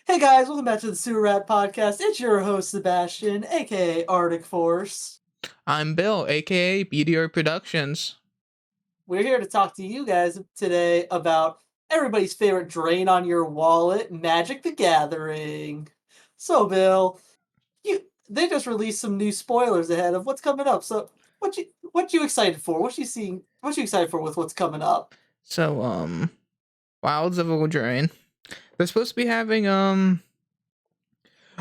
Hey guys, welcome back to the Sewer Rat Podcast. It's your host Sebastian, aka Arctic Force. I'm Bill, aka BDR Productions. We're here to talk to you guys today about everybody's favorite drain on your wallet, Magic the Gathering. So, Bill, you they just released some new spoilers ahead of what's coming up. So, what you excited for? What you excited for with what's coming up? So, Wilds of Eldraine. They're supposed to be having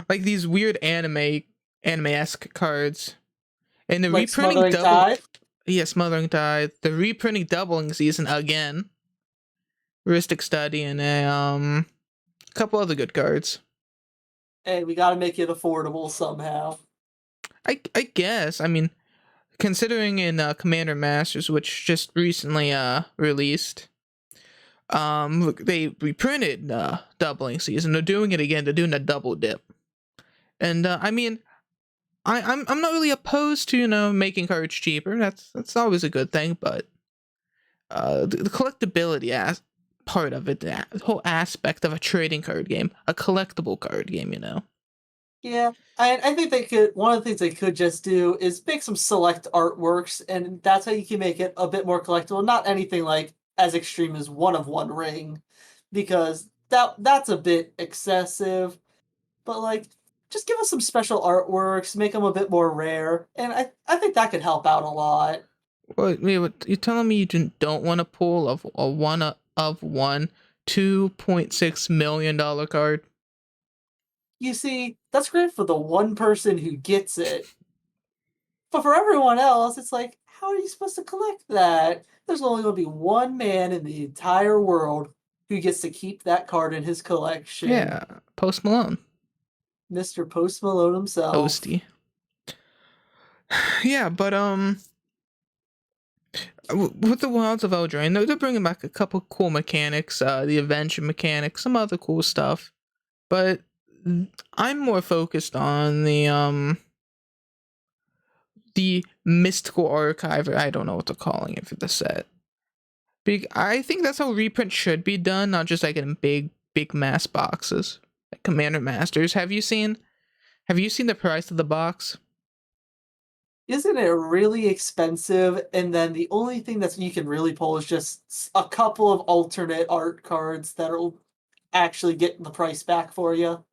like these weird anime-esque cards. And the Like reprinting Smothering double Tide? Smothering Tide. The reprinting doubling season again. Heuristic Study and a couple other good cards. Hey, we gotta make it affordable somehow. I guess. I mean, considering in Commander Masters, which just recently released. Look, they reprinted doubling season. They're doing it again. They're doing a double dip, and I mean, I'm not really opposed to making cards cheaper. That's always a good thing. But the collectability part of it, the whole aspect of a trading card game, a collectible card game. Yeah, I think they could. One of the things they could just do is make some select artworks, and that's how you can make it a bit more collectible. Not anything like as extreme as one of one ring, because that's a bit excessive. But like, just give us some special artworks, make them a bit more rare, and I think that could help out a lot. What you're telling me you don't want to pull of a one $2.6 million card? You see, that's great for the one person who gets it. But for everyone else, it's like, how are you supposed to collect that? There's only going to be one man in the entire world who gets to keep that card in his collection, Yeah, Post Malone, Mr. Post Malone himself. Posty. Yeah, but with the Wilds of Eldraine, they're bringing back a couple cool mechanics, the adventure mechanics, some other cool stuff. But I'm more focused on the mystical archive. I don't know what they're calling it for the set. I think that's how reprint should be done, not just like in big mass boxes, like Commander Masters. Have you seen the price of the box? Isn't it really expensive? And then the only thing that you can really pull is just a couple of alternate art cards that'll actually get the price back for you.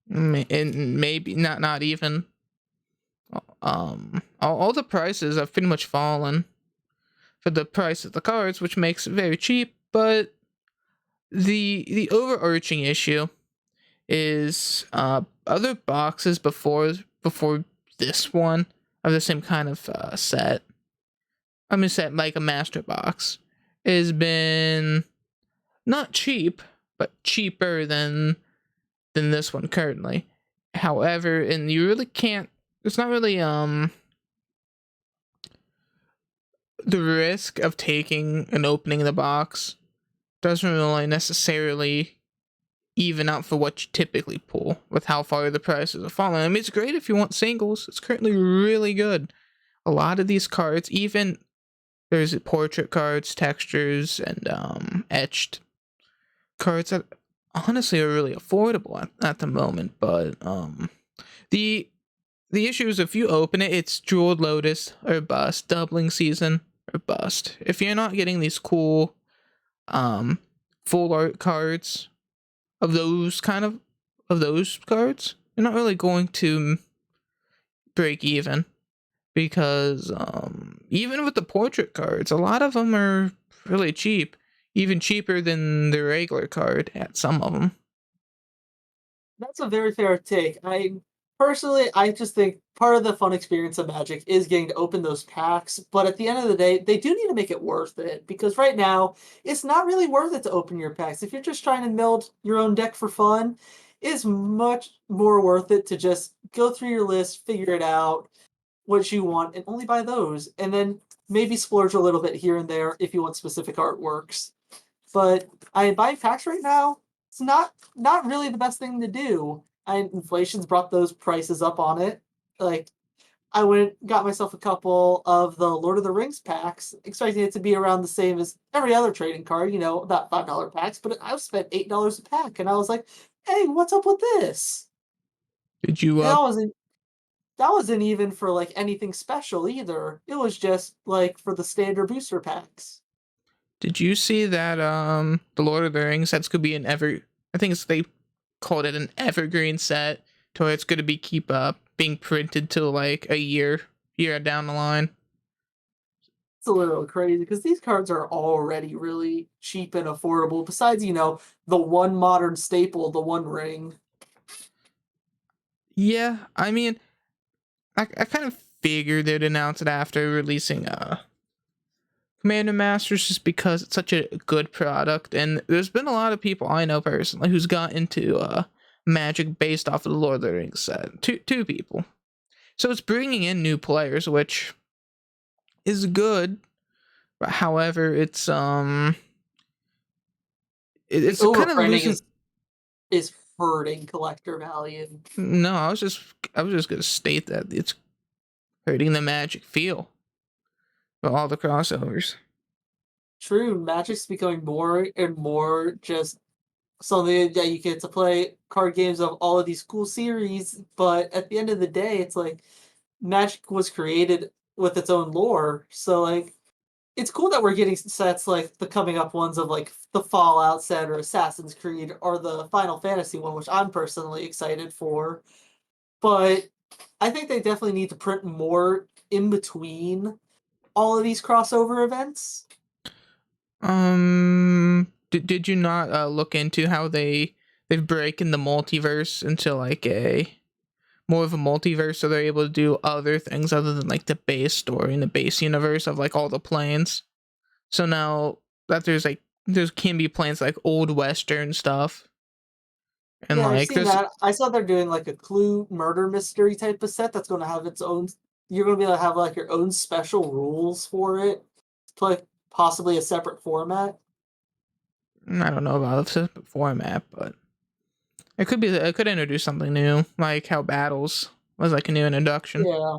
And maybe not even. All the prices have pretty much fallen for the price of the cards, which makes it very cheap. But the overarching issue is other boxes before this one of the same kind of set. I mean, set like a master box has been not cheap, but cheaper than this one currently. However, and you really can't. It's not really the risk of taking and opening the box doesn't really necessarily even out for what you typically pull with how far the prices are falling. I mean, it's great if you want singles. It's currently really good. A lot of these cards, even there's portrait cards, textures, and etched cards that honestly are really affordable at the moment. But the the issue is if you open it, it's Jeweled Lotus or bust, doubling season or bust. If you're not getting these cool um full art cards of those cards, you're not really going to break even because even with the portrait cards, a lot of them are really cheap, even cheaper than the regular card at some of them. That's a very fair take. Personally, I just think part of the fun experience of Magic is getting to open those packs. But at the end of the day, they do need to make it worth it because right now it's not really worth it to open your packs. If you're just trying to build your own deck for fun, it's much more worth it to just go through your list, figure it out, what you want, and only buy those. And then maybe splurge a little bit here and there if you want specific artworks. But buying packs right now, it's not really the best thing to do. Inflation's brought those prices up on it. Like I went got myself a couple of the Lord of the Rings packs, expecting it to be around the same as every other trading card, about $5 packs, but I spent $8 a pack, and I was like, "Hey, what's up with this?" Did you And that wasn't even for like anything special either. It was just like for the standard booster packs. did you see that the Lord of the Rings sets could be an ever I think it's they called it an evergreen set to where it's gonna be keep being printed till like a year down the line. It's a little crazy because these cards are already really cheap and affordable. Besides, the one modern staple, the One Ring. Yeah, I mean I kind of figured they'd announce it after releasing Commander Masters just because it's such a good product, and there's been a lot of people I know personally who's got into Magic based off of the Lord of the Rings set. Two people. So it's bringing in new players, which is good. But however, The it's kind of overprinting losing. is hurting collector value. No, I was just gonna state that it's hurting the Magic feel for all the crossovers. True, Magic's becoming more and more just something that you get to play card games of all of these cool series, but at the end of the day, it's like Magic was created with its own lore. So like it's cool that we're getting sets like the coming up ones of like the Fallout set or Assassin's Creed or the Final Fantasy one, which I'm personally excited for. But I think they definitely need to print more in between all of these crossover events. Did you not look into how they've broken the multiverse into like a more of a multiverse, so they're able to do other things other than like the base story and the base universe of like all the planes. So now that there's can be planes like old western stuff and Yeah, I've like seen there's that. I saw they're doing like a Clue murder mystery type of set that's going to have its own. You're going to be able to have like your own special rules for it, like possibly a separate format. I don't know about the format, but it could introduce something new, like how battles was like a new introduction. Yeah,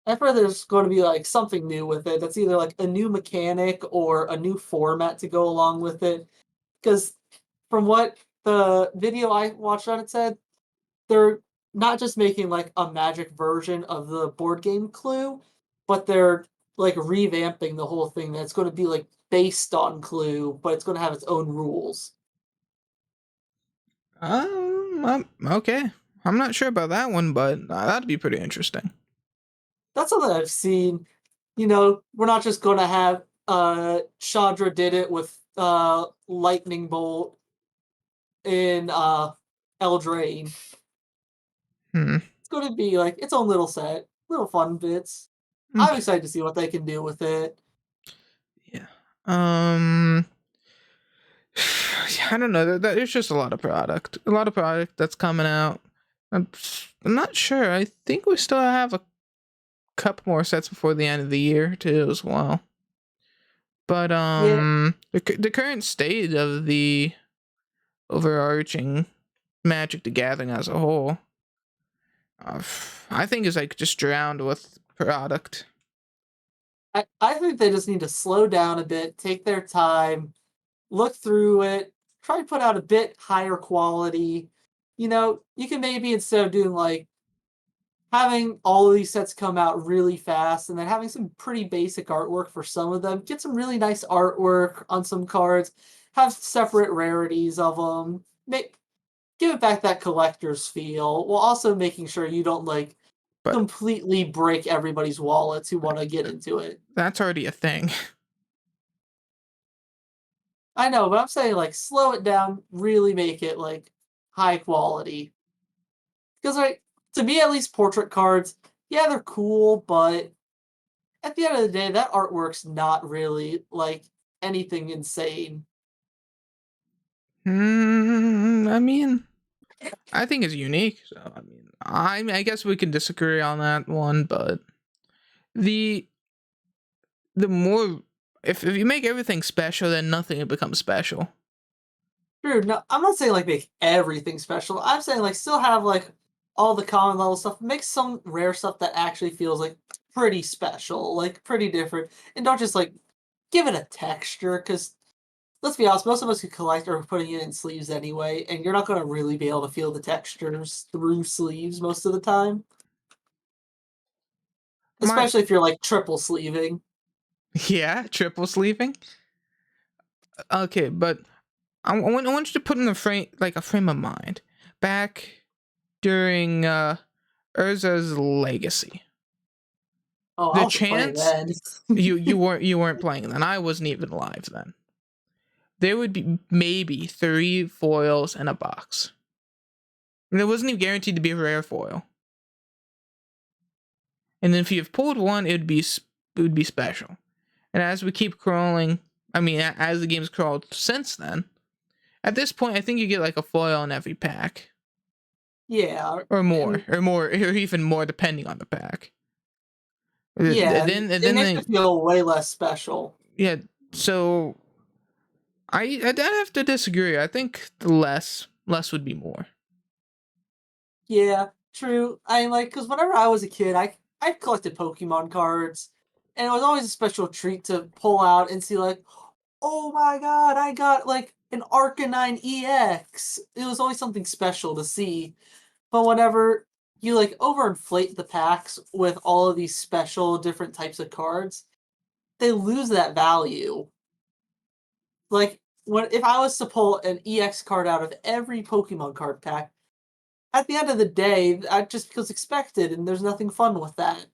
I've heard there's going to be like something new with it. That's either like a new mechanic or a new format to go along with it. Because from what the video I watched on it said, they're not just making like a magic version of the board game Clue, but they're like revamping the whole thing that's going to be like based on Clue, but it's going to have its own rules. Okay. I'm not sure about that one, but that'd be pretty interesting. That's something I've seen. We're not just going to have Chandra did it with Lightning Bolt in Eldraine. Hmm. It's going to be like its own little set, little fun bits. I'm Okay. excited to see what they can do with it. Yeah. Um. I don't know. There's just a lot of product that's coming out. I'm not sure. I think we still have a couple more sets before the end of the year too, as well. But Yeah, the current state of the overarching Magic the Gathering as a whole, uh, I think is like just drowned with product. I think they just need to slow down a bit, take their time, look through it, try to put out a bit higher quality. You can maybe instead of doing like having all of these sets come out really fast and then having some pretty basic artwork for some of them, get some really nice artwork on some cards, have separate rarities of them, give it back that collector's feel while also making sure you don't like But completely break everybody's wallets who want to get into it. that's already a thing. I know, but I'm saying like slow it down, really make it like high quality. Because like to me at least portrait cards, yeah, they're cool, but at the end of the day, that artwork's not really like anything insane. I mean, I think it's unique. So I guess we can disagree on that one, but the the more if you make everything special, then nothing becomes special. True, no, I'm not saying like make everything special. I'm saying like still have like all the common level stuff. Make some rare stuff that actually feels like pretty special, like pretty different, and don't just like give it a texture. Because let's be honest, most of us who collect are putting it in sleeves anyway, and you're not going to really be able to feel the textures through sleeves most of the time, My especially if you're like triple sleeving. yeah, triple sleeving. Okay, but I want you to put in a frame, like a frame of mind, back during Urza's legacy. Oh, I The wasn't playing chance then. you weren't playing then. I wasn't even alive then. There would be maybe 3 foils in a box. And it wasn't even guaranteed to be a rare foil. And then if you've pulled one, it would be special. And as we keep crawling, I mean, as the game's crawled since then, at this point, I think you get like a foil in every pack, Yeah, or more, and or even more, depending on the pack. yeah, Then and it then makes it they, feel way less special. yeah. So I'd have to disagree. I think the less would be more. Yeah, true. I like because whenever I was a kid, I collected Pokemon cards, and it was always a special treat to pull out and see like, oh my god, I got like an Arcanine EX. It was always something special to see. But whenever you like overinflate the packs with all of these special different types of cards, they lose that value. Like when if I was to pull an EX card out of every Pokemon card pack, at the end of the day, that just feels expected, and there's nothing fun with that.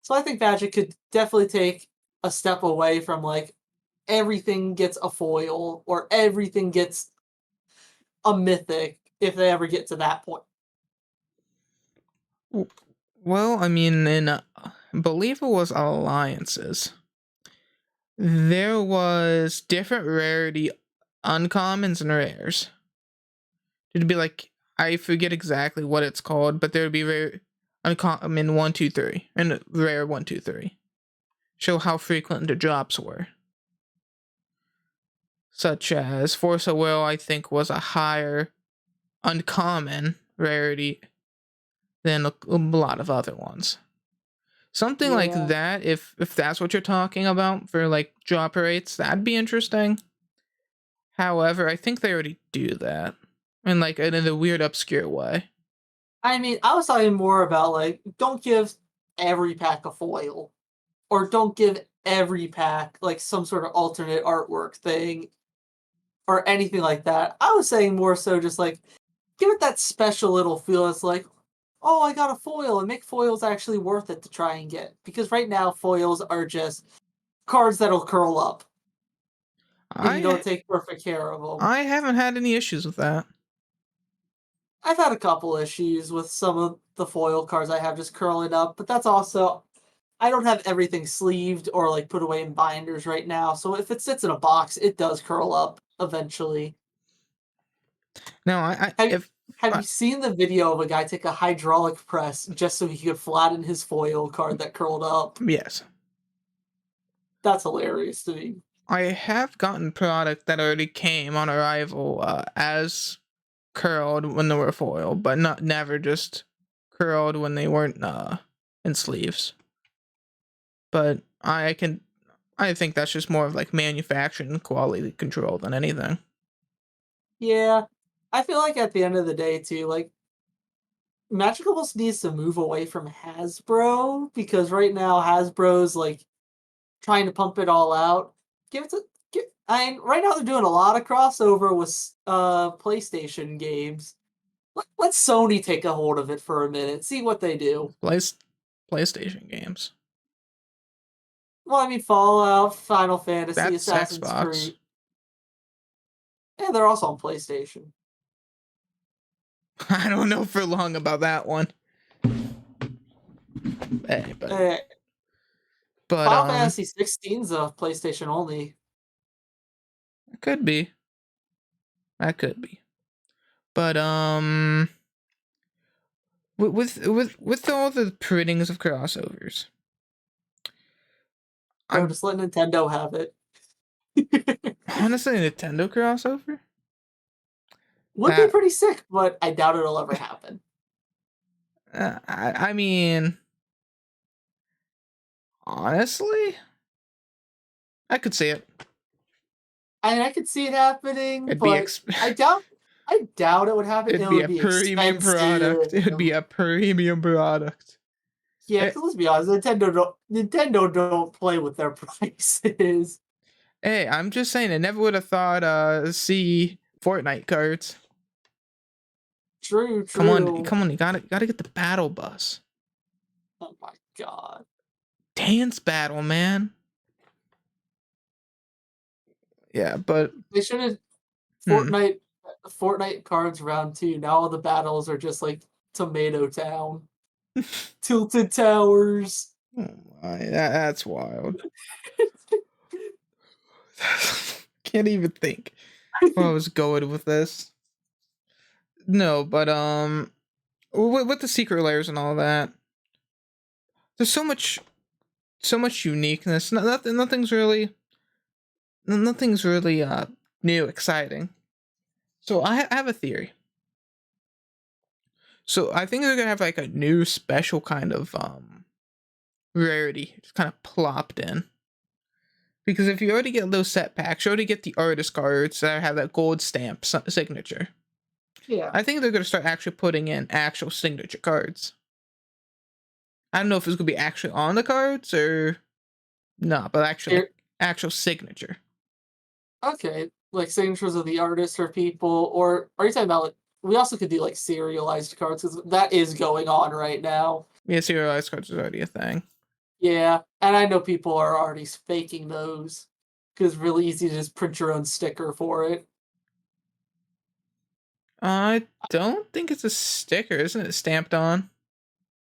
So I think Magic could definitely take a step away from like everything gets a foil or everything gets a mythic if they ever get to that point. Well, I mean, in believe it was alliances. There was different rarity uncommons and rares. It'd be like, I forget exactly what it's called, but there'd be rare uncommon 1, 2, 3 and rare 1, 2, 3. Show how frequent the drops were. Such as Force of Will, I think, was a higher uncommon rarity than a lot of other ones. Something like Yeah. that, if that's what you're talking about for like drop rates, that'd be interesting. However, I think they already do that in like in a weird obscure way. I mean, I was talking more about like don't give every pack a foil. Or don't give every pack like some sort of alternate artwork thing or anything like that. I was saying more so just like give it that special little feel. It's like, oh, I got a foil, and make foils actually worth it to try and get. Because right now, foils are just cards that'll curl up if you don't I take perfect care of them. I haven't had any issues with that. I've had a couple issues with some of the foil cards I have just curling up, but that's also I don't have everything sleeved or like put away in binders right now. So if it sits in a box, it does curl up eventually. No, I Have if have I, you seen the video of a guy take a hydraulic press just so he could flatten his foil card that curled up? yes, That's hilarious to me. I have gotten product that already came on arrival as curled when they were foil, but not never just curled when they weren't in sleeves. But I think that's just more of like manufacturing quality control than anything. Yeah. I feel like at the end of the day too, like Magic almost needs to move away from Hasbro because right now Hasbro's like trying to pump it all out. Give it to I mean, right now they're doing a lot of crossover with PlayStation games. Let Sony take a hold of it for a minute, see what they do. Play, PlayStation games. Well, I mean, Fallout, Final Fantasy, That's Assassin's Xbox. Creed. Yeah, they're also on PlayStation. I don't know for long about that one. Hey, Uh, but Final Fantasy 16's a PlayStation only. it could be. That could be. But with all the printings of crossovers, Bro, I just let Nintendo have it. honestly Nintendo crossover Would be that pretty sick, but I doubt it'll ever happen. I mean, honestly, I could see it. And I could see it happening, It'd be but I doubt it would happen. it'd It be would a be premium product. expensive. It'd be a premium product. Yeah, Eh, because let's be honest, Nintendo don't play with their prices. Hey, I'm just saying, I never would have thought see Fortnite cards. True, Come on, true. come on, you gotta get the battle bus. Oh my god. Dance battle, man. Yeah, but They should have hmm. Fortnite Fortnite cards round two. Now all the battles are just like Tomato Town. Tilted Towers. Oh my, that's wild. Can't even think where I was going with this. No, but with the secret layers and all that, there's so much uniqueness. Nothing's really new, exciting. So I have a theory. So I think they're gonna have like a new special kind of rarity just kind of plopped in. Because if you already get those set packs, you already get the artist cards that have that gold stamp signature. Yeah. I think they're gonna start actually putting in actual signature cards. I don't know if it's gonna be actually on the cards or not, but actually like Here, actual signature. okay. Like signatures of the artist or people, or are you talking about like we also could do like serialized cards because that is going on right now. Yeah, serialized cards is already a thing. Yeah, and I know people are already faking those because it's really easy to just print your own sticker for it. I don't think it's a sticker, isn't it stamped on?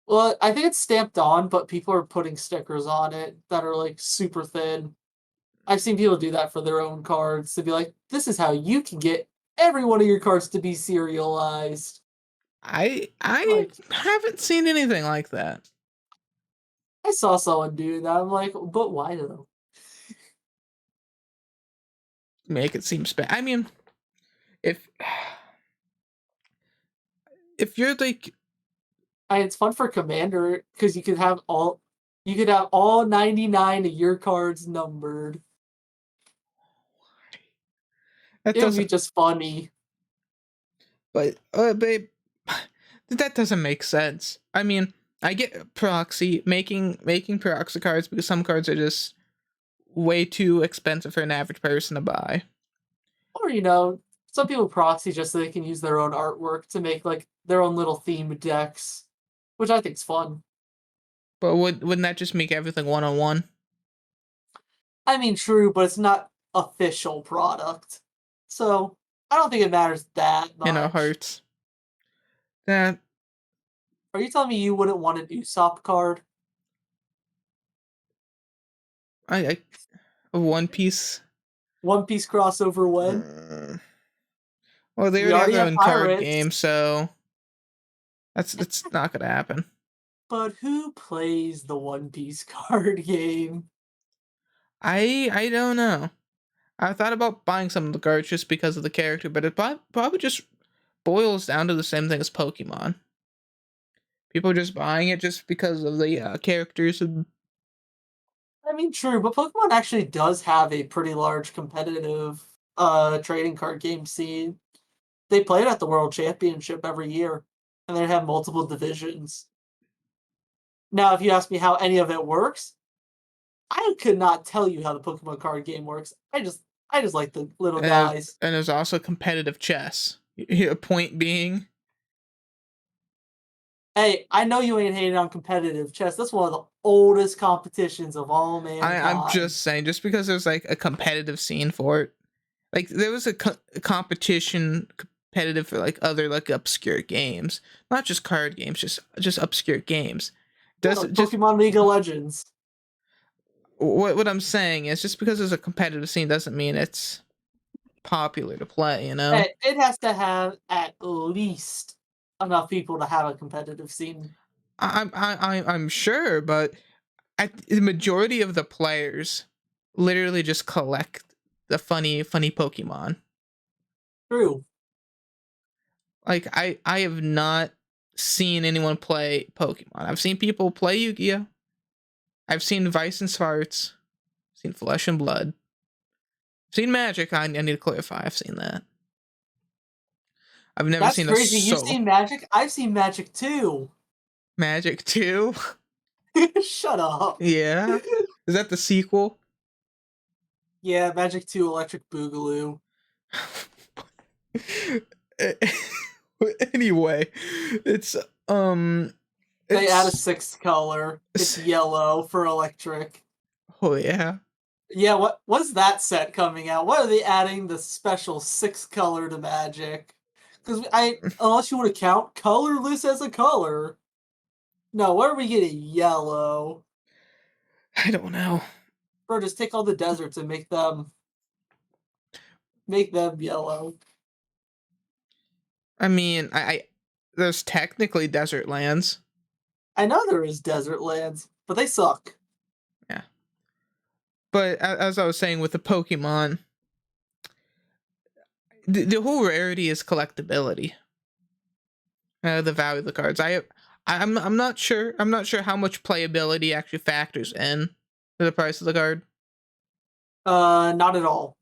Well, I think it's stamped on, but people are putting stickers on it that are like super thin. I've seen people do that for their own cards to be like, this is how you can get every one of your cards to be serialized. I Like, haven't seen anything like that. I saw someone do that. I'm like, but why though? Make it seem I mean, if if you're like And it's fun for Commander because you could have all 99 of your cards numbered. that It would be doesn't, just funny. but babe, that doesn't make sense. I mean, I get proxy making proxy cards because some cards are just way too expensive for an average person to buy. Or, some people proxy just so they can use their own artwork to make like their own little themed decks, which I think's fun. But wouldn't that just make everything one on one? I mean, true, but it's not official product. So I don't think it matters that In our much. hearts. That Are you telling me you wouldn't want an Usopp card? I a One Piece. One Piece crossover when? Uh, well, they We already have already their have own card pirates, game, so that's not gonna happen. but who plays the One Piece card game? I don't know. I thought about buying some of the cards just because of the character, but it probably just boils down to the same thing as Pokemon. People are just buying it just because of the characters. And I mean, true, but Pokemon actually does have a pretty large competitive trading card game scene. They play it at the World Championship every year, and they have multiple divisions. Now, if you ask me how any of it works, I could not tell you how the Pokemon card game works. I just like the little guys. there's also competitive chess. Point being, Hey, I know you ain't hating on competitive chess. That's one of the oldest competitions of all I'm mankind. just saying, just because there's like a competitive scene for it, like there was a competition competitive for like other like obscure games, not just card games, just obscure games. Yeah, Does like just Pokemon League of Legends. what I'm saying is just because there's a competitive scene doesn't mean it's popular to play. You know, Hey, it has to have at least enough people to have a competitive scene. I'm sure, but the majority of the players literally just collect the funny Pokemon. True. Like I have not seen anyone play Pokemon. I've seen people play Yu-Gi-Oh. I've seen Vice and Sparts. I've seen Flesh and Blood. I've seen Magic. I need to clarify. I've seen that. I've never That's seen a crazy. You've soul. seen Magic? I've seen Magic too. Magic 2? Shut up. Yeah. Is that the sequel? Yeah, Magic 2 Electric Boogaloo. Anyway, it's They add a it's 6th color. It's yellow for electric. oh yeah. Yeah, what's that set coming out? What are they adding the special 6th color to Magic? Because unless you want to count colorless as a color. No, what are we getting? Yellow. I don't know. Or just take all the deserts and make them yellow. I mean, I there's technically desert lands. I know there is desert lands, but they suck. Yeah. But as I was saying with the Pokemon, the whole rarity is collectability. The value of the cards. I'm not sure. I'm not sure how much playability actually factors in to the price of the card. Not at all.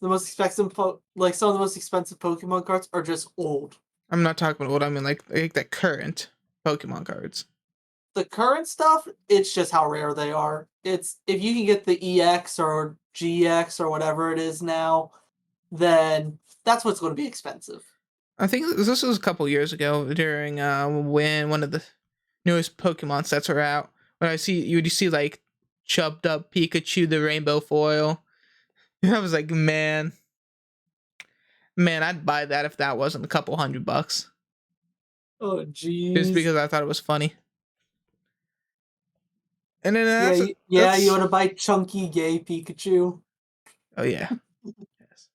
The most expensive, like some of the most expensive Pokemon cards are just old. I'm not talking about what I mean, like the current Pokemon cards. The current stuff, it's just how rare they are. It's if you can get the EX or GX or whatever it is now, then that's what's going to be expensive. I think this was a couple years ago during when one of the newest Pokemon sets are out. When you see like chubbed up Pikachu, the rainbow foil. And I was like, man, I'd buy that if that wasn't a couple $100, Oh, just jeez. because I thought it was funny. And then Yeah, yeah, you that's want to buy chunky gay Pikachu? oh yeah. Yes.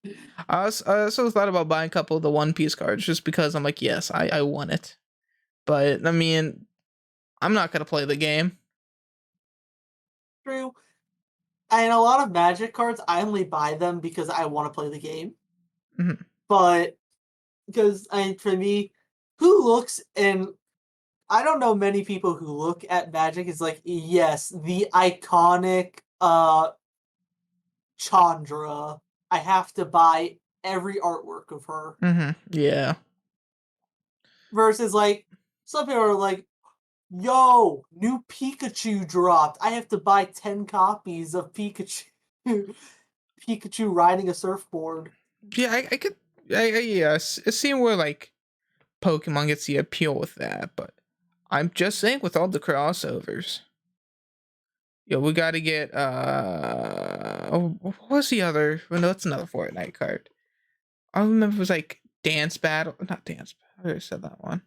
I also thought about buying a couple of the One Piece cards just because I'm like, yes, I want it. But I mean, I'm not gonna play the game. True. And a lot of Magic cards, I only buy them because I want to play the game. Mhm. But because for me, who looks and I don't know many people who look at Magic as like, yes, the iconic Chandra. I have to buy every artwork of her. Yeah. Versus like some people are like, yo, new Pikachu dropped. I have to buy 10 copies of Pikachu. Pikachu riding a surfboard. Yeah, I could. Yeah, seeing where like Pokemon gets the appeal with that, but I'm just saying with all the crossovers. Yo, we got to get what was the other? Well, no, that's another Fortnite card. I remember it was like Dance Battle, not Dance Battle. I already said that one.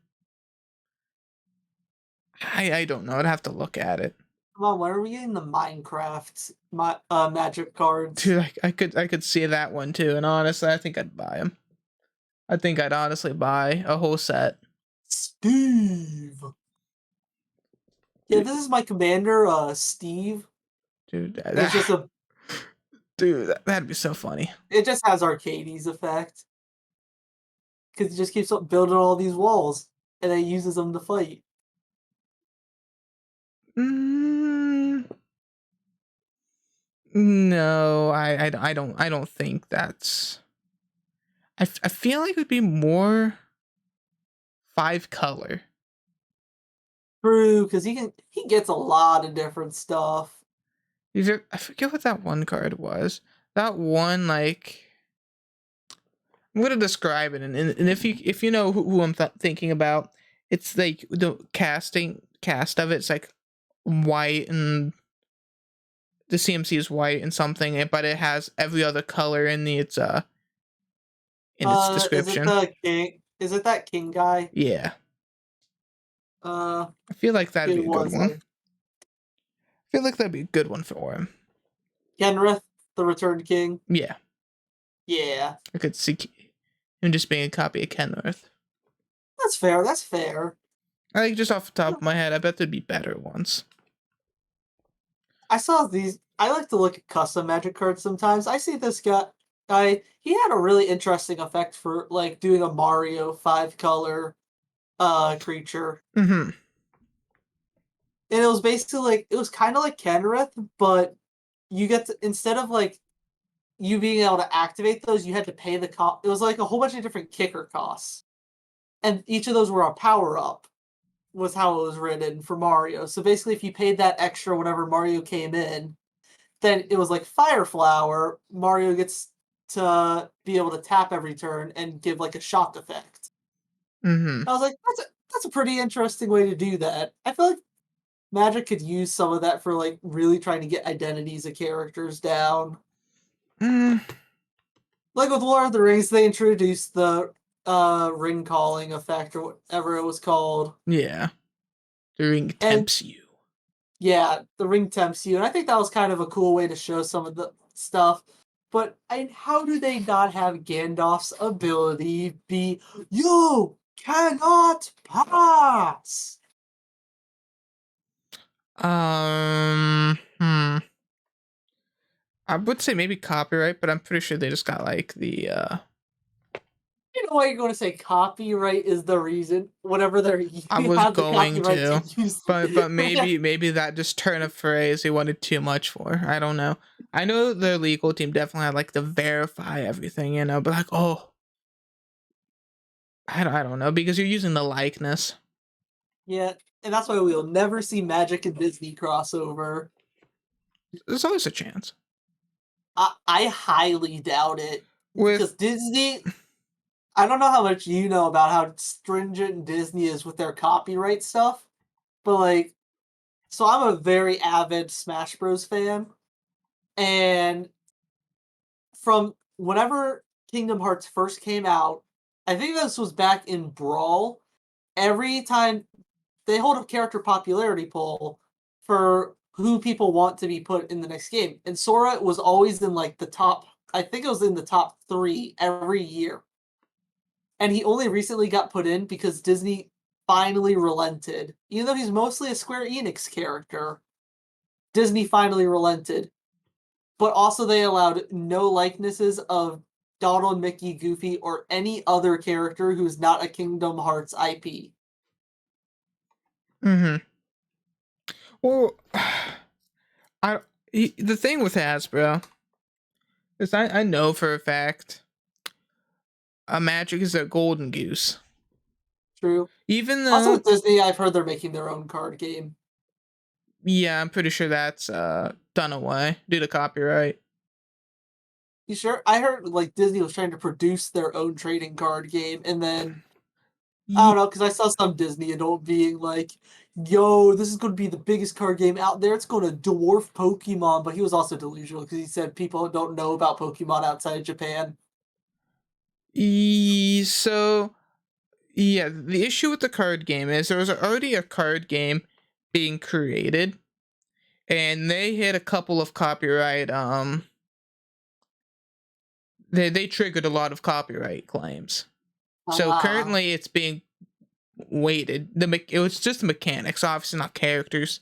I don't know. I'd have to look at it. Come on, when are we getting the Minecraft Magic cards? Dude, I could see that one too. And honestly, I think I'd buy them. I think I'd honestly buy a whole set. Steve. Yeah, Dude, this is my commander, Steve. dude, It's just a dude, that'd be so funny. it just has Arcades effect. Because he just keeps up building all these walls and then uses them to fight. Mm, no, I don't think that's. I feel like it would be more 5 color. True, because he gets a lot of different stuff. I forget what that one card was. That one like I'm gonna describe it, and if you know who I'm thinking about, it's like the cast of it's like white and the CMC is white and something, but it has every other color in its Is it description. the king? Is it that king guy? Yeah, Uh, I feel like that'd be it a good was one. I feel like that'd be a good one for him. Kenrith, the Returned King. Yeah, Yeah, I could see him just being a copy of Kenworth. that's fair. That's fair. I think just off the top of my head, I bet there'd be better ones. I saw these. I like to look at custom Magic cards sometimes. I see this guy. He had a really interesting effect for like doing a Mario 5 color creature. Mm-hmm. And it was basically like it was kind of like Kenrith, but you get to, instead of like you being able to activate those, you had to pay the cost. It was like a whole bunch of different kicker costs, and each of those were a power up. Was how it was written for Mario. So basically, if you paid that extra whenever Mario came in, then it was like Fire Flower. Mario gets to be able to tap every turn and give like a shock effect. Mm-hmm. I was like, that's a pretty interesting way to do that. I feel like Magic could use some of that for like really trying to get identities of characters down. Mm, Like with Lord of the Rings, they introduced the ring calling effect or whatever it was called. yeah. The ring And tempts you. yeah, the ring tempts you. And I think that was kind of a cool way to show some of the stuff. But how do they not have Gandalf's ability be you cannot pass? Hmm. I would say maybe copyright, but I'm pretty sure they just got like the You know why you're going to say copyright is the reason? Whatever they're I you was have the going copyright to to. use. But maybe that just turn of phrase they wanted too much for. I don't know. I know the legal team definitely had like to verify everything, but like, oh, I don't know because you're using the likeness. Yeah, and that's why we'll never see Magic and Disney crossover. There's always a chance I highly doubt it with because Disney. I don't know how much you know about how stringent Disney is with their copyright stuff, but like, so I'm a very avid Smash Bros. Fan, and from whenever Kingdom Hearts first came out, I think this was back in Brawl. Every time they hold a character popularity poll for who people want to be put in the next game. And Sora was always in like the top, I think it was in the top 3 every year. And he only recently got put in because Disney finally relented. Even though he's mostly a Square Enix character, Disney finally relented. But also they allowed no likenesses of Donald, Mickey, Goofy, or any other character who's not a Kingdom Hearts IP. mm-hmm. Well, I the thing with Hasbro is I know for a fact a Magic is a golden goose. True. Even Also though with Disney, I've heard they're making their own card game. yeah, I'm pretty sure that's done away due to copyright. You sure? I heard like Disney was trying to produce their own trading card game, and then I don't know because I saw some Disney adult being like, "Yo, this is going to be the biggest card game out there. It's going to dwarf Pokemon." But he was also delusional because he said people don't know about Pokemon outside Japan. So yeah, the issue with the card game is there was already a card game being created, and they hit a couple of copyright. They triggered a lot of copyright claims. So Ah, currently, it's being weighted. It was just the mechanics, obviously not characters.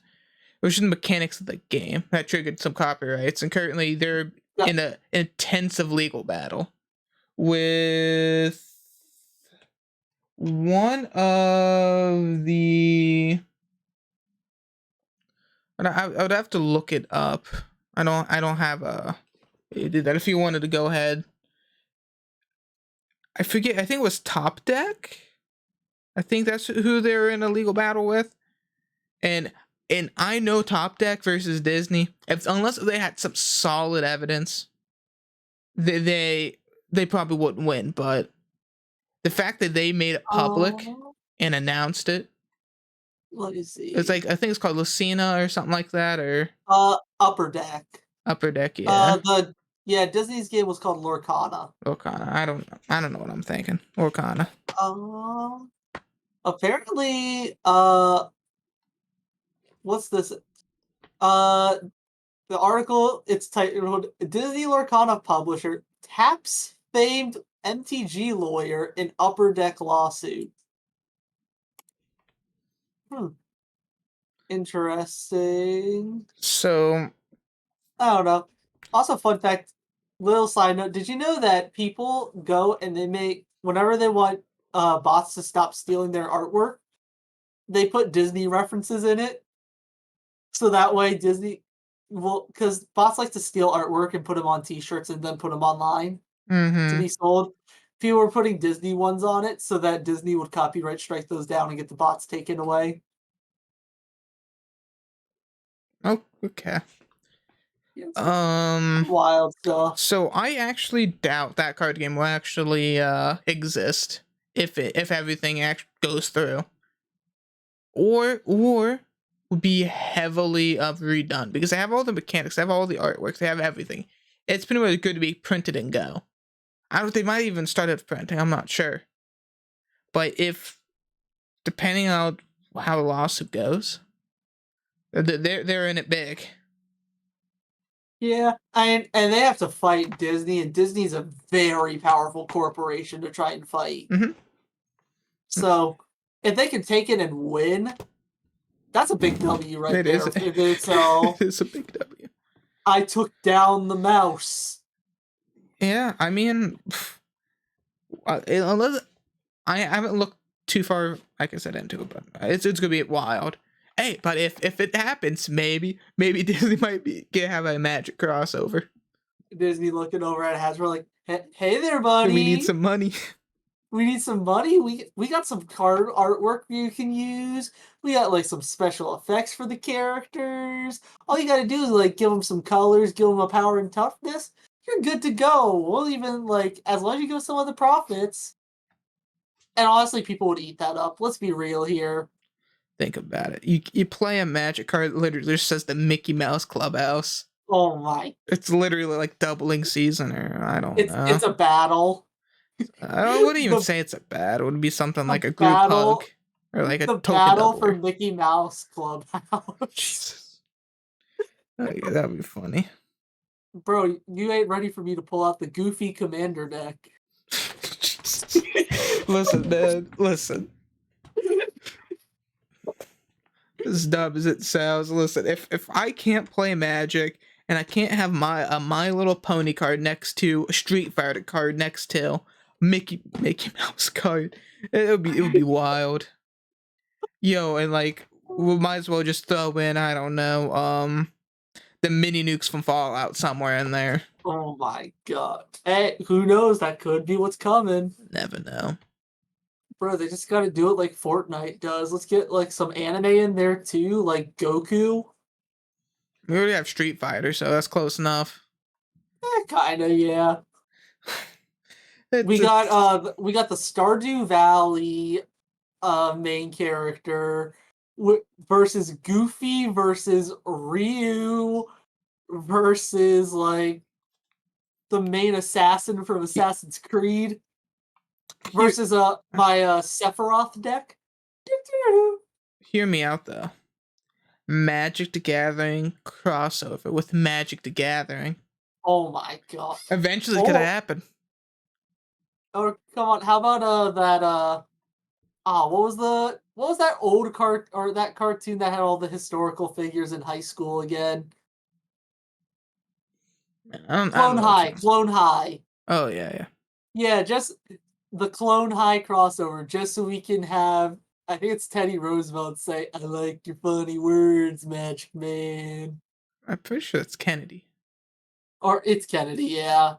It was just the mechanics of the game that triggered some copyrights, and currently they're yeah. in an intensive legal battle with one of the. I would have to look it up. I don't have a. You did that if you wanted to go ahead. I forget. I think it was Top Deck. I think that's who they were in a legal battle with. And I know Top Deck versus Disney. If unless they had some solid evidence, they they, they probably wouldn't win. But the fact that they made it public Um, and announced it, let me it's see. like I think it's called Lucina or something like that, or Upper Deck. Upper Deck. Yeah, The yeah Disney's game was called Lorcana. Orkana. I don't know what I'm thinking. Orkana. Um, apparently, what's this? Uh, the article, it's titled Disney Lorcana Publisher Taps Famed MTG Lawyer in Upper Deck Lawsuit. Hmm, interesting. So I don't know. Also, fun fact, little side note, did you know that people go and they make, whenever they want bots to stop stealing their artwork, they put Disney references in it, so that way Disney will, because bots like to steal artwork and put them on T-shirts and then put them online to Mm-hmm. be sold. People were putting Disney ones on it so that Disney would copyright strike those down and get the bots taken away. Oh, okay. Yeah, it's Um. wild stuff. So I actually doubt that card game will actually exist if everything goes through, or would be heavily redone because they have all the mechanics, they have all the artwork, they have everything. It's pretty much good to be printed and go. I don't. They might even start at printing. I'm not sure, but if depending on how the lawsuit goes, they're in it big. Yeah, and they have to fight Disney, and Disney's a very powerful corporation to try and fight. Mm-hmm. So if they can take it and win, that's a big W right It is. there. It If it's is a big W. I took down the mouse. Yeah, I mean, unless I haven't looked too far, like I said, into it, but it's gonna be wild. Hey, but if it happens, maybe Disney might have a magic crossover. Disney looking over at Hasbro like, hey there, We need buddy. some money. We need some money. We got some card artwork you can use. We got like some special effects for the characters. All you got to do is like give them some colors, give them a power and toughness. You're good to go. We'll even like as long as you give some of the profits. And honestly, people would eat that up. Let's be real here. Think about it. You play a magic card that literally just says the Mickey Mouse Clubhouse. Oh my! It's literally like doubling season, or I don't know. It's a battle. I wouldn't even the say it's a bad. It would be something the like a group hug battle or like a the token battle for doubler. Mickey Mouse Clubhouse. Jesus, oh, yeah, that'd be funny. Bro, you ain't ready for me to pull out the Goofy Commander deck. Jesus. Listen, man. Listen. As dumb as it sounds, listen. If I can't play Magic and I can't have My Little Pony card next to a Street Fighter card next to Mickey Mouse card, it would be wild. Yo, and like we might as well just throw in, I don't know, the mini nukes from Fallout somewhere in there. Oh my god. Hey, who knows? That could be what's coming. Never know. Bro, they just gotta do it like Fortnite does. Let's get like some anime in there too, like Goku. We already have Street Fighter, so that's close enough. Kinda, yeah. It's We got the Stardew Valley main character versus Goofy versus Ryu versus like the main assassin from Assassin's Creed here. versus my Sephiroth deck. Hear me out though. Magic the Gathering crossover with Magic the Gathering. Oh my god. Eventually, could Oh, happen. oh come on. How about that what was that old cart or that cartoon that had all the historical figures in high school again? I don't Clone know what you High, mean. Clone High. Oh yeah, yeah. Yeah, just the Clone High crossover, just so we can have. I think it's Teddy Roosevelt say, "I like your funny words, Magic Man," I'm pretty sure it's Kennedy. or it's Kennedy. Yeah,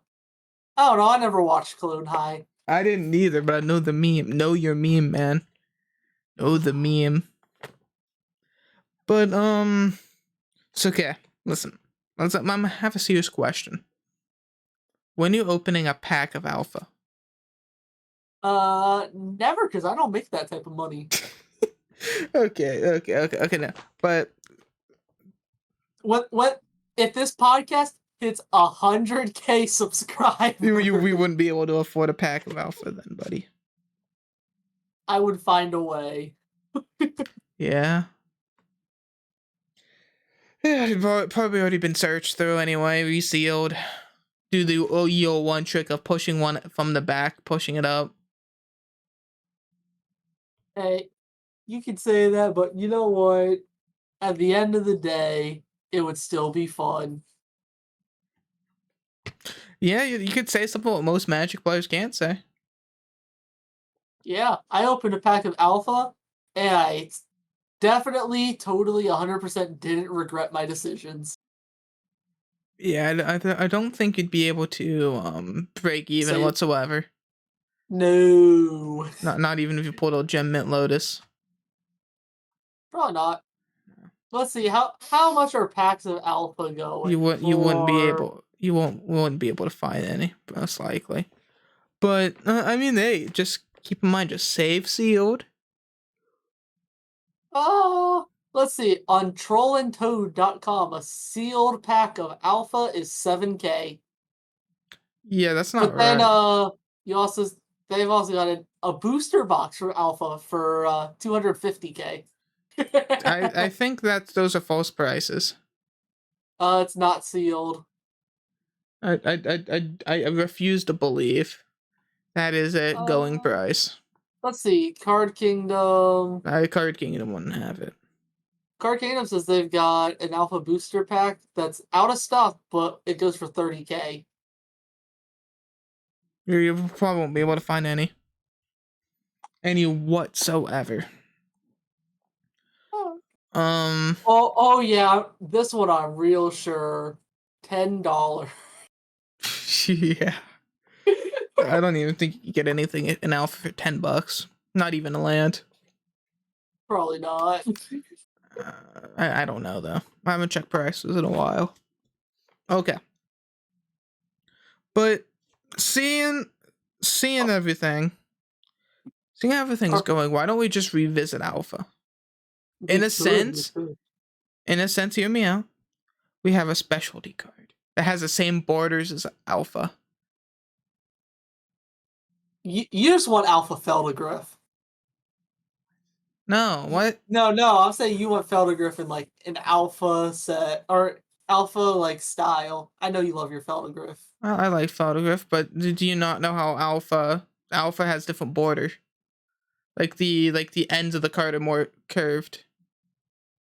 I don't know. I never watched Clone High. I didn't either, but I know the meme. Know your meme, man. Know the meme. But it's okay. Listen, I'm gonna have a serious question. When you opening a pack of alpha? Never, because I don't make that type of money. Okay. Now, but What if this podcast hits 100K we subscribers? wouldn't be able to afford a pack of alpha then, buddy. I would find a way. Yeah. Yeah, it'd probably already been searched through anyway, resealed. Do the old one trick of pushing one from the back, pushing it up. Hey, you could say that, but you know what? At the end of the day, it would still be fun. Yeah, you could say something what most Magic players can't say. Yeah, I opened a pack of alpha, and I definitely, totally, 100% didn't regret my decisions. Yeah, I don't think you'd be able to break even Say whatsoever. no, Not even if you pulled a gem mint lotus. probably not. Let's see how much are packs of alpha going You wouldn't be for? able wouldn't be able to find any most likely. But I mean, hey, just keep in mind, just save sealed. Oh, let's see. On trollandtoad.com, a sealed pack of alpha is 7K. Yeah, that's not But then right. you also they've also got a booster box for alpha for 250K. I think that those are false prices. It's not sealed. I refuse to believe that is a going Uh, price. let's see. Card Kingdom. Card Kingdom wouldn't have it. Card Kingdom says they've got an alpha booster pack that's out of stock, but it goes for 30K. You probably won't be able to find any whatsoever. Oh, Um, oh yeah, this one I'm real sure. $10. yeah. I don't even think you can get anything in alpha for $10. Not even a land. Probably not. I don't know though. I haven't checked prices in a while. Okay, but seeing seeing everything, seeing how everything's going, why don't we just revisit alpha? In We a could, we sense, could. hear me out. We have a specialty card that has the same borders as alpha. You just want Alpha Feldegriff. No, what? No, I'm saying you want Feldegriff in like an alpha set or alpha like style. I know you love your Feldegriff. I like photograph, but do you not know how alpha has different border? Like the ends of the card are more curved.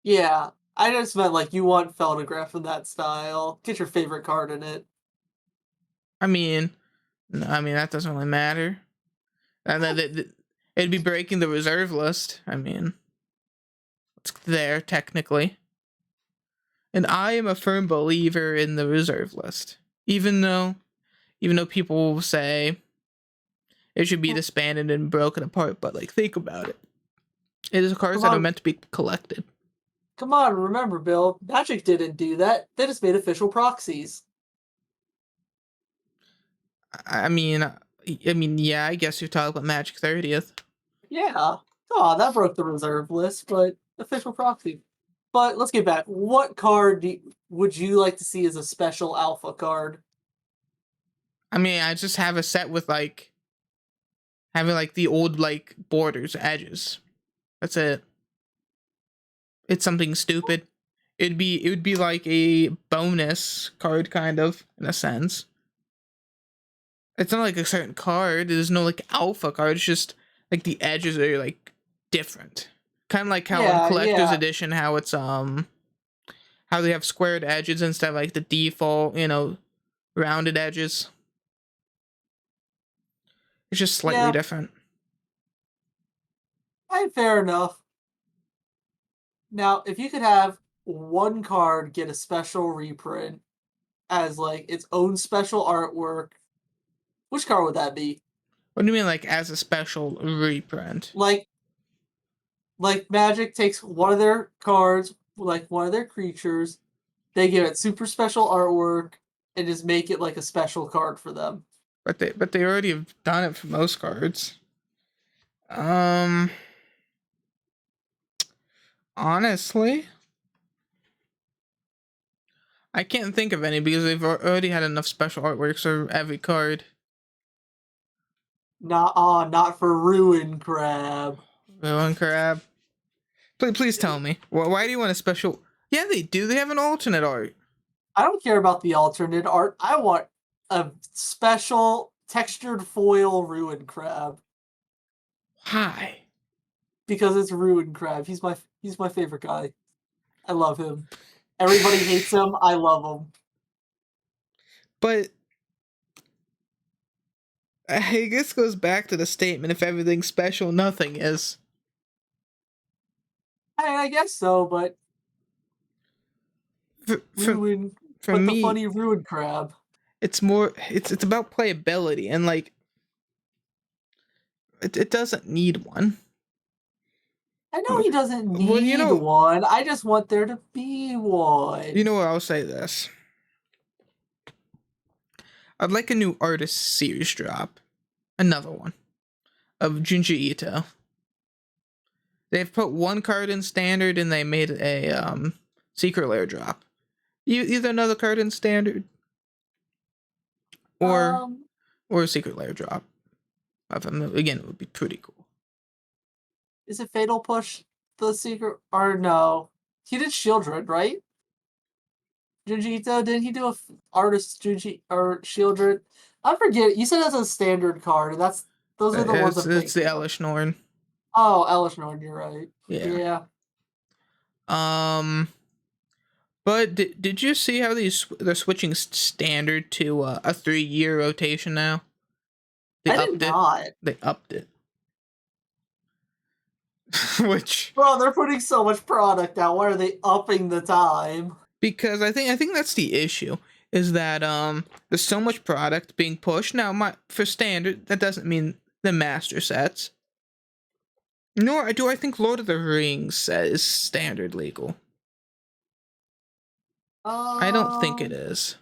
Yeah, I just meant like you want Feldegriff in that style. Get your favorite card in it. I mean, I mean that doesn't really matter. And then it'd be breaking the reserve list. I mean, it's there technically. And I am a firm believer in the reserve list. Even though people will say it should be disbanded and broken apart, but like think about it. It is cards Come that are on, meant to be collected. come on, remember, Bill. Magic didn't do that. They just made official proxies. I mean, yeah, I guess you're talking about Magic 30th. Yeah. Oh, that broke the reserve list, but official proxy. But let's get back. What card would you like to see as a special alpha card? I mean, I just have a set with like having like the old like borders, edges. That's it. It's something stupid. It would be like a bonus card kind of in a sense. It's not like a certain card. There's no like alpha card. It's just like the edges are like different. Kind of like how on Yeah, collector's yeah, edition how it's how they have squared edges instead of like the default, rounded edges. It's just slightly yeah. different. Fair enough. Now, if you could have one card get a special reprint as like its own special artwork, which card would that be? What do you mean like as a special reprint? Like, Magic takes one of their cards, like one of their creatures, they give it super special artwork, and just make it like a special card for them. But they already have done it for most cards. Um Honestly, I can't think of any because they've already had enough special artworks for every card. Not for Ruin Crab. Villain crab. Please tell me. Why do you want a special? Yeah, they do. They have an alternate art. I don't care about the alternate art. I want a special textured foil Ruin Crab Why? because it's Ruin Crab. He's my favorite guy. I love him. Everybody hates him. I love him. But I guess goes back to the statement: if everything's special, nothing is. I guess so, but For ruin, for but the me, funny ruin crab. it's more. It's about playability, and like it doesn't need one. I know he doesn't Well, need one. I just want there to be one. what? I'll say this: I'd like a new artist series drop, another one of Junji Ito. They've put one card in standard, and they made a secret lair drop. Either another card in standard, or Um, a secret lair drop. Again, it would be pretty cool. is it Fatal Push the secret or no? He did Shieldred, right? Junji Ito, didn't he do a artist Junji or Shieldred? I forget. You said that's a standard card, and those are the ones I'm It's the thinking of. Elish Norn. Oh, Elishnorn, you're right. Yeah. Yeah. Um. But did you see how they're switching standard to a 3-year rotation now? They I did upped it. not. They upped it. Which, Bro, they're putting so much product out. Why are they upping the time? because I think that's the issue, is that there's so much product being pushed now. For standard, that doesn't mean the master sets. Nor do I think Lord of the Rings is standard legal. I don't think it Um, is.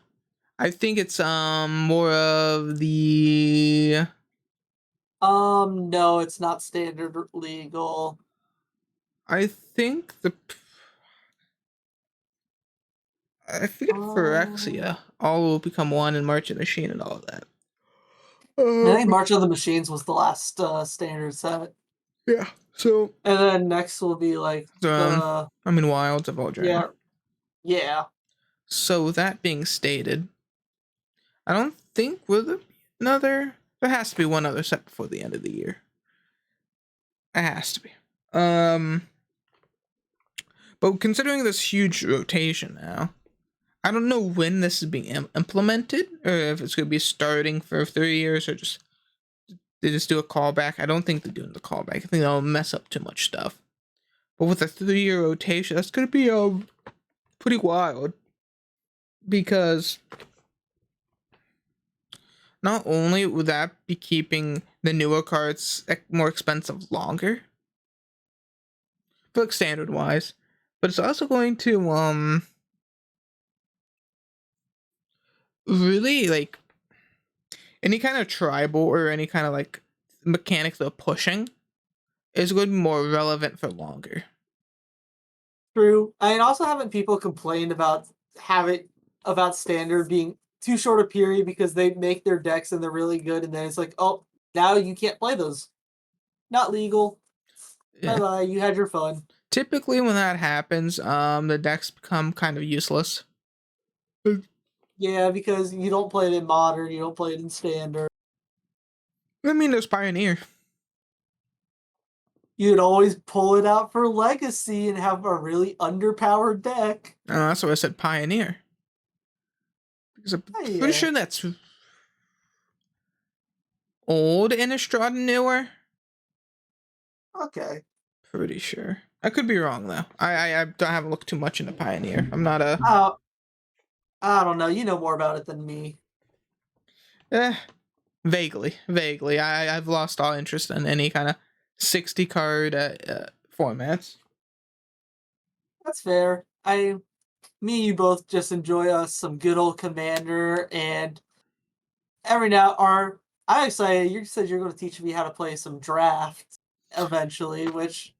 I think it's more of the. no, it's not standard legal. I think the. I forget Um, Phyrexia. All will become one in March of the Machine and all of that. I think Um. March of the Machines was the last standard set, Yeah. So. and then next will be like Um. the I mean, Wilds of Eldraine. yeah, yeah. So that being stated, I don't think with another. There has to be one other set before the end of the year. It has to be. Um. But considering this huge rotation now, I don't know when this is being implemented, or if it's going to be starting for 3 years, or just they just do a callback. I don't think they're doing the callback. I think they'll mess up too much stuff. But with a 3-year rotation, that's going to be pretty wild, because not only would that be keeping the newer cards more expensive longer, like standard wise, but it's also going to really like any kind of tribal or any kind of like mechanics of pushing is going to be more relevant for longer. True. And also haven't people complained about having about standard being too short a period because they make their decks and they're really good, and then it's like, oh, now you can't play those. Not legal. Bye Yeah. bye. You had your fun. Typically, when that happens, the decks become kind of useless. Yeah, because you don't play it in modern, you don't play it in standard. I mean, there's Pioneer. You'd always pull it out for legacy and have a really underpowered deck. That's why I said Pioneer, because I'm Oh, pretty yeah. sure that's old Innistrad and newer. Okay. Pretty sure. I could be wrong though. I haven't looked too much into Pioneer. I'm not a Uh, I don't know. You know more about it than me. eh, vaguely. I've lost all interest in any kind of 60 card formats. That's fair. Me and you both just enjoy us some good old Commander, and every now are I'm excited. You said you're going to teach me how to play some draft eventually, which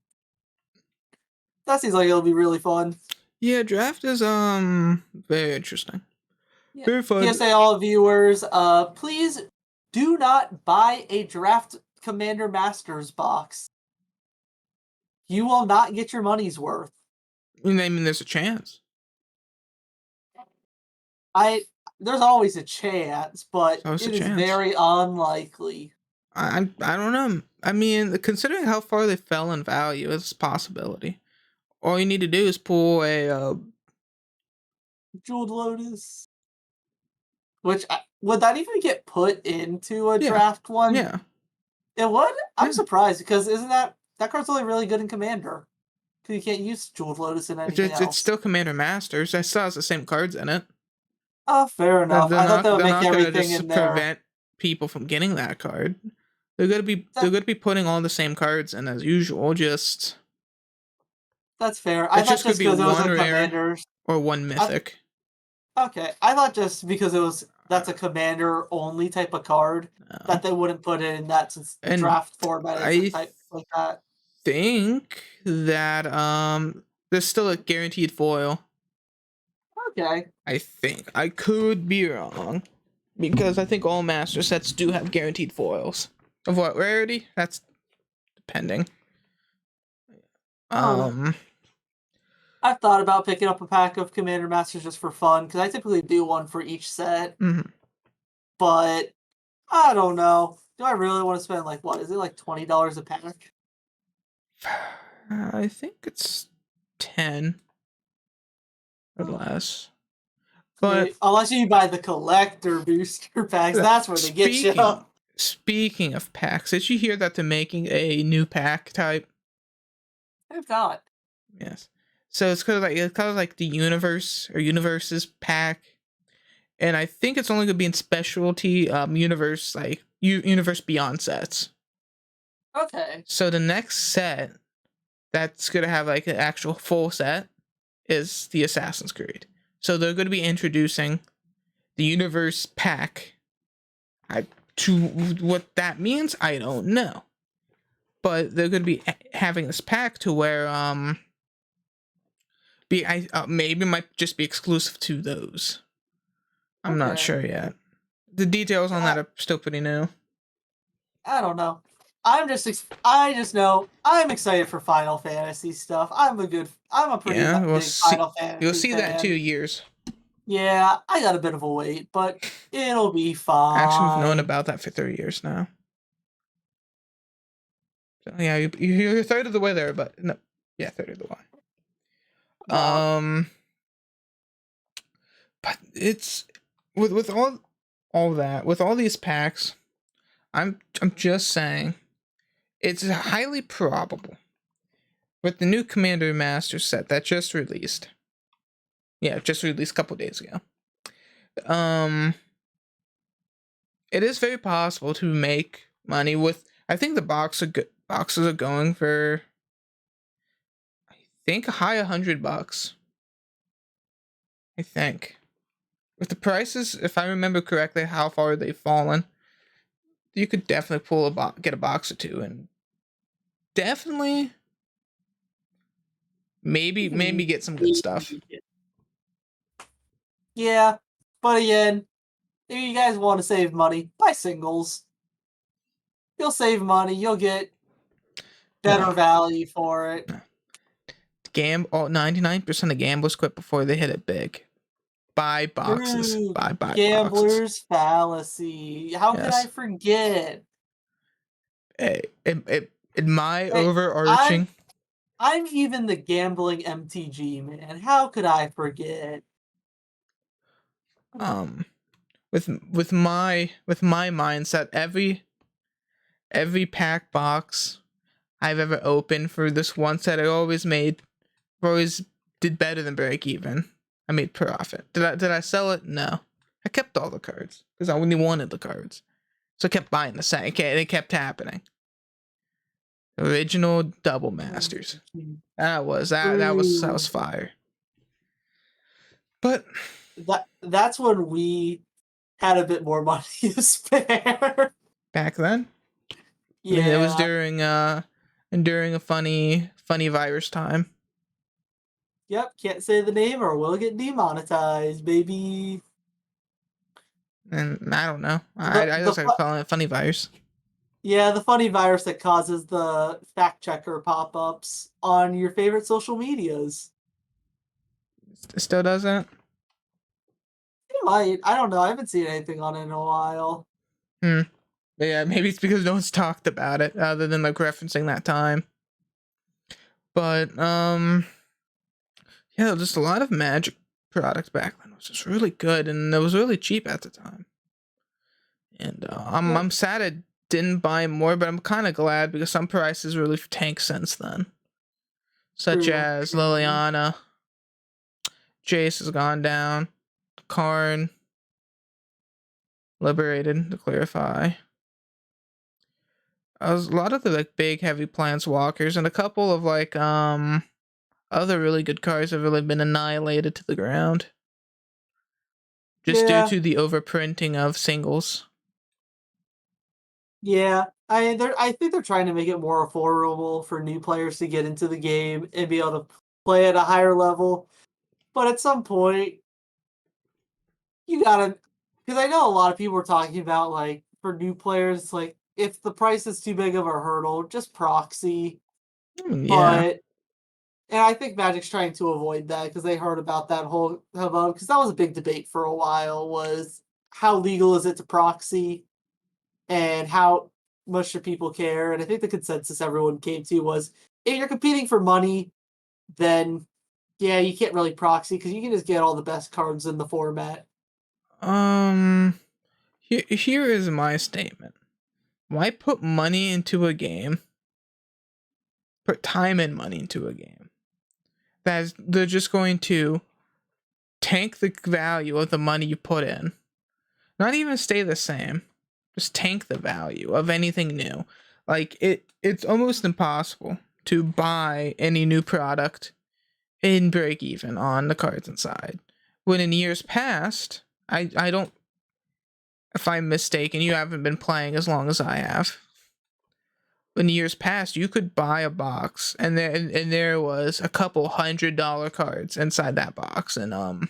that seems like it'll be really fun. Yeah, draft is very interesting. Yeah. Very fun. PSA all viewers, please do not buy a draft Commander Masters box. You will not get your money's worth. I mean, there's a chance. I There's always a chance, but There's always a it is chance. very unlikely. I don't know. I mean, considering how far they fell in value, it's a possibility. All you need to do is pull a Jeweled Lotus, which would that even get put into a Yeah, draft one? yeah, It would? I'm yeah. surprised because isn't that card's only really good in Commander? Because you can't use Jeweled Lotus in anything It's else. still Commander Masters. I still has the same cards in it. Oh, fair enough. I thought that would They're make not gonna everything just in there. prevent people from getting that card. They're That gonna be putting all the same cards in as usual. Just that's fair. I it's thought just could just be because it was one a rare Commander. or one I mythic. Okay, I thought just because Uh, that's a commander only type of card no. that they wouldn't put it in that since the And draft format isn't I type like that. think that there's still a guaranteed foil. Okay, I think I could be wrong because I think all master sets do have guaranteed foils. Of what rarity? That's depending. I don't know. Um, I've thought about picking up a pack of Commander Masters just for fun because I typically do one for each set, mhm. but I don't know. Do I really want to spend like what is it like $20 a pack? I think it's 10 or Oh, less. But see, unless you buy the collector booster packs, that's where they get you. speaking of packs, did you hear that they're making a new pack type? If not, Yes. So it's kind of like the universe or universes pack, and I think it's only gonna be in specialty universe like universe beyond sets. okay, So the next set that's gonna have like an actual full set is the Assassin's Creed. So they're gonna be introducing the universe pack. I to what that means, I don't know. But they're gonna be having this pack to where be I maybe it might just be exclusive to those. I'm not okay. sure yet. The details on that are still pretty new. I don't know. I just know I'm excited for Final Fantasy stuff. I'm a pretty Yeah, we'll big see. Final You'll Fantasy see that in fan. 2 years. Yeah, I got a bit of a wait, but it'll be Actually, we've known fine. about that for 3 years now. So yeah, you're a third of the way there, but no, yeah, third of the way. About But it's with all that with all these packs. I'm just saying it's highly probable with the new Commander Master set that just released. Yeah, just released a couple days ago. Um, it is very possible to make money with. I think the boxes are going for. I think a high $100. I think with the prices, if I remember correctly, how far they've fallen, you could definitely get a box or two, and definitely maybe get some good stuff. yeah, but again, if you guys want to save money, buy singles. You'll save money. You'll get better No, value for it. no. 99% of gamblers quit before they hit it big. Buy boxes. True. Buy boxes. Gambler's fallacy. How could I Yes. forget? In my Hey, I'm overarching I'm even the gambling MTG man. How could I forget? um with my mindset, every pack box I've ever opened for this one set, I always did better than break even. I made profit. Did I sell it? No. I kept all the cards because I only wanted the cards. So I kept buying the set. Okay, and it kept happening. Original double masters. That was True. fire. But That's when we had a bit more money to spare. back then, I mean, it was Yeah. during a funny virus time. Yep. Can't say the name or we'll get demonetized, baby. And I don't know. I The just like calling it funny virus. Yeah, the funny virus that causes the fact checker pop-ups on your favorite social medias. It still doesn't. It might. I don't know. I haven't seen anything on it in a while. Hmm. But yeah, maybe it's because no one's talked about it other than like referencing that time. But yeah, just a lot of Magic product back then was just really good and it was really cheap at the time. And Yeah, I'm sad I didn't buy more, but I'm kind of glad because some prices really tanked since then, such true, as true. Liliana, Jace has gone down, Karn, Liberated to clarify. A lot of the like big heavy planeswalkers and a couple of like other really good cards have really been annihilated to the ground just due Yeah, to the overprinting of singles. yeah. I think they're trying to make it more affordable for new players to get into the game and be able to play at a higher level. But at some point, you gotta, because I know a lot of people are talking about like for new players, like if the price is too big of a hurdle, just proxy. Yeah. But and I think Magic's trying to avoid that because they heard about that whole hubbub because that was a big debate for a while was how legal is it to proxy and how much should people care? And I think the consensus everyone came to was if you're competing for money, then yeah, you can't really proxy because you can just get all the best cards in the format. Um. Here is my statement. Why put money into a game? Put time and money into a game that they're just going to tank the value of the money you put in. Not even stay the same. Just tank the value of anything new. Like it's almost impossible to buy any new product and break even on the cards inside. When in years past, I don't, if I'm mistaken, you haven't been playing as long as I have. In years past, you could buy a box and there was a couple $100 cards inside that box and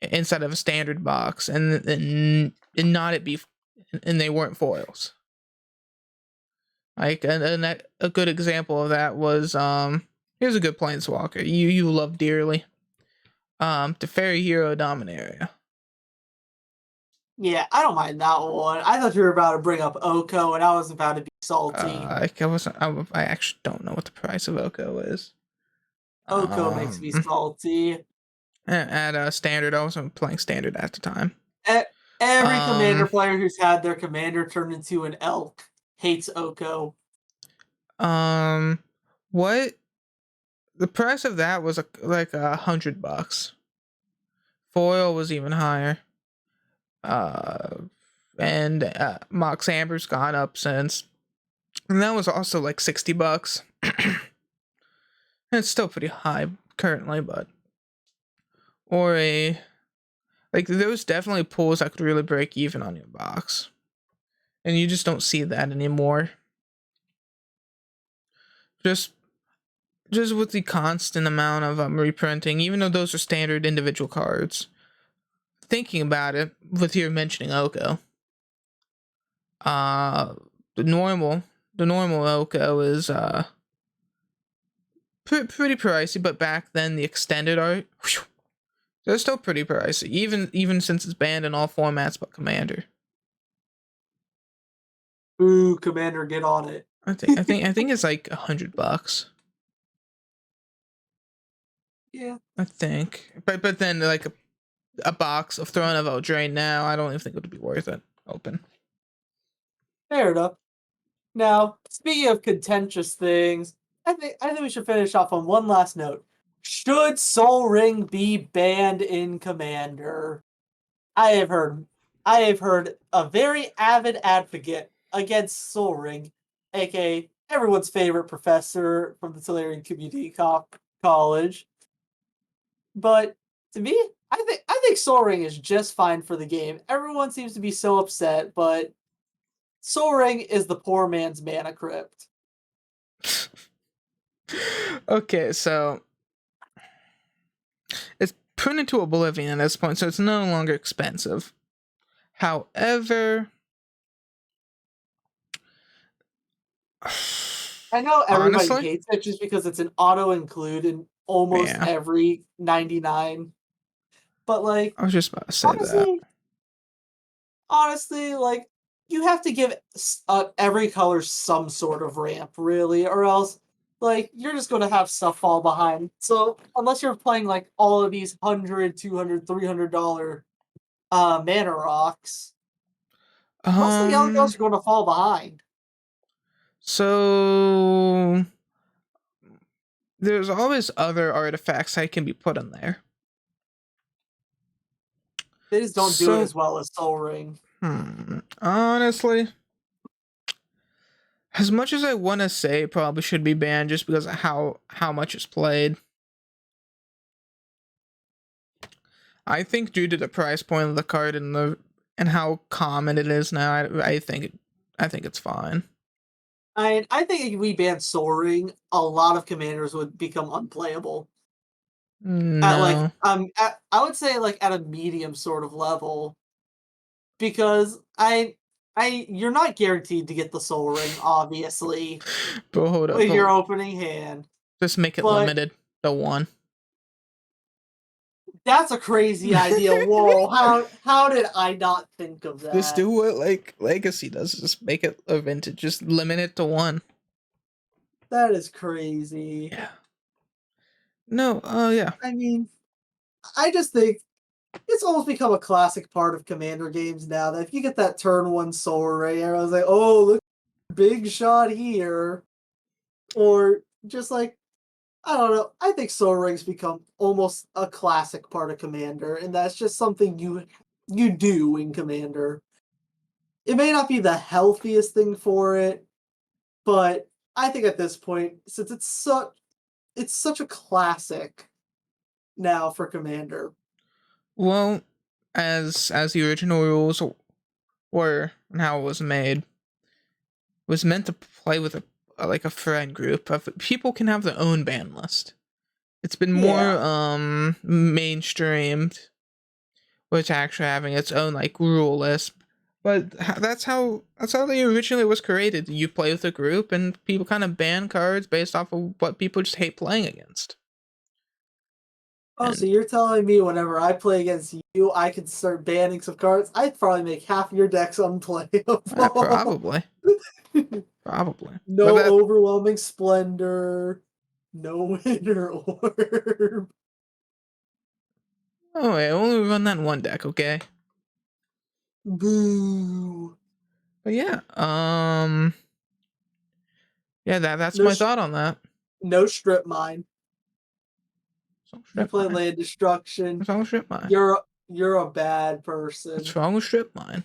inside of a standard box and not it be and they weren't foils. Like and that, a good example of that was here's a good planeswalker you love dearly. The Fairy Hero Dominaria. Yeah, I don't mind that one. I thought you were about to bring up Oko, and I was about to be salty. I wasn't I actually don't know what the price of Oko is. Oko makes me salty. At standard, I wasn't playing standard at the time. E- Every commander Um player who's had their commander turned into an elk hates Oko. um what the price of that was like $100. Foil was even higher. Uh and Mox Amber's gone up since. And that was also like $60. It's still pretty high currently, but or a like those definitely pulls that could really break even on your box. And you just don't see that anymore. Just just with the constant amount of reprinting, even though those are standard individual cards. Thinking about it, with you mentioning Oko, uh, the normal the normal Oko is pretty pricey, but back then the extended art, whew, they're still pretty pricey, even since it's banned in all formats but Commander. Ooh, commander, get on it. I think it's like $100. Yeah, I think, but then like a box of Throne of Eldraine now, I don't even think it would be worth it. Open. fair enough. Now, speaking of contentious things, I think we should finish off on one last note. Should Soul Ring be banned in Commander? I have heard I have heard a very avid advocate against Soul Ring, aka everyone's favorite professor from the Tolarian Community College. But to me, I think Soul Ring is just fine for the game. Everyone seems to be so upset, but Soul Ring is the poor man's mana crypt. Okay, so it's put into oblivion at this point, so it's no longer expensive. However, I know everybody honestly, hates it just because it's an auto include in almost yeah, every 99. But like I was just about to say that. honestly, honestly, like you have to give every color some sort of ramp, really, or else like you're just going to have stuff fall behind. So unless you're playing like all of these 100, 200, $300 mana rocks, Most of the young Um, guns are going to fall behind. so there's always other artifacts that can be put in there. They just don't do it So, as well as Soul Ring. honestly, as much as I want to say it probably should be banned just because of how much it's played, I think due to the price point of the card and how common it is now, I think it's fine. I think if we banned Soul Ring, a lot of commanders would become unplayable. At like No, I would say like at a medium sort of level because I you're not guaranteed to get the Soul Ring, obviously, but hold up, with your opening hand. just make it But limited to one. that's a crazy idea. Whoa, how did I not think of Just that? do what like Legacy does. Just make it a vintage. Just limit it to one. That is crazy. Yeah. No. Yeah. I mean, I just think it's almost become a classic part of Commander games now that if you get that turn one Soul Ray, I was like, oh, look, big shot here. Or just like, I don't know. I think Soul Rings become almost a classic part of Commander, and that's just something you do in Commander. It may not be the healthiest thing for it, but I think at this point, since it's such a classic now for Commander. Well, as the original rules were and how it was made, it was meant to play with a friend group of people can have their own ban list. It's been more Yeah. mainstreamed, which actually having its own like rule list. But that's how they originally was created. You play with a group, and people kind of ban cards based off of what people just hate playing against. Oh, so And you're telling me whenever I play against you, I can start banning some cards? I'd probably make half your decks unplayable. probably, probably. But No that overwhelming splendor, no winter orb. oh wait, I only run that in one deck, okay? Boo. But yeah, yeah, that's No, my thought on that. no strip mine. So You strip play mine. land destruction. What's wrong with strip mine? You're a bad What's person. wrong with strip mine?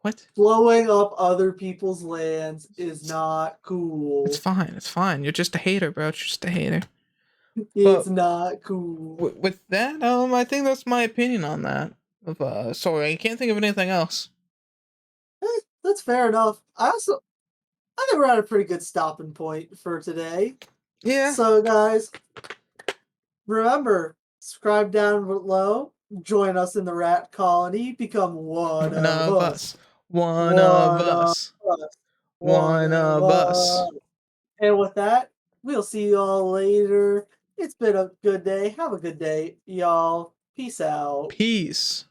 What? Blowing up other people's lands is not It's cool. fine. It's fine. You're just a hater, bro. You're just a hater. It's But not cool. with that, I think that's my opinion on that. Of sorry, I can't think of anything else. That's fair enough. I think we're at a pretty good stopping point for today. Yeah, So, guys, remember, subscribe down below, join us in the rat colony, become one one of of us. us. One of One of us. us. One One of of us. us. And with that, we'll see you all later. It's been a good day. Have a good day, y'all. Peace out. Peace.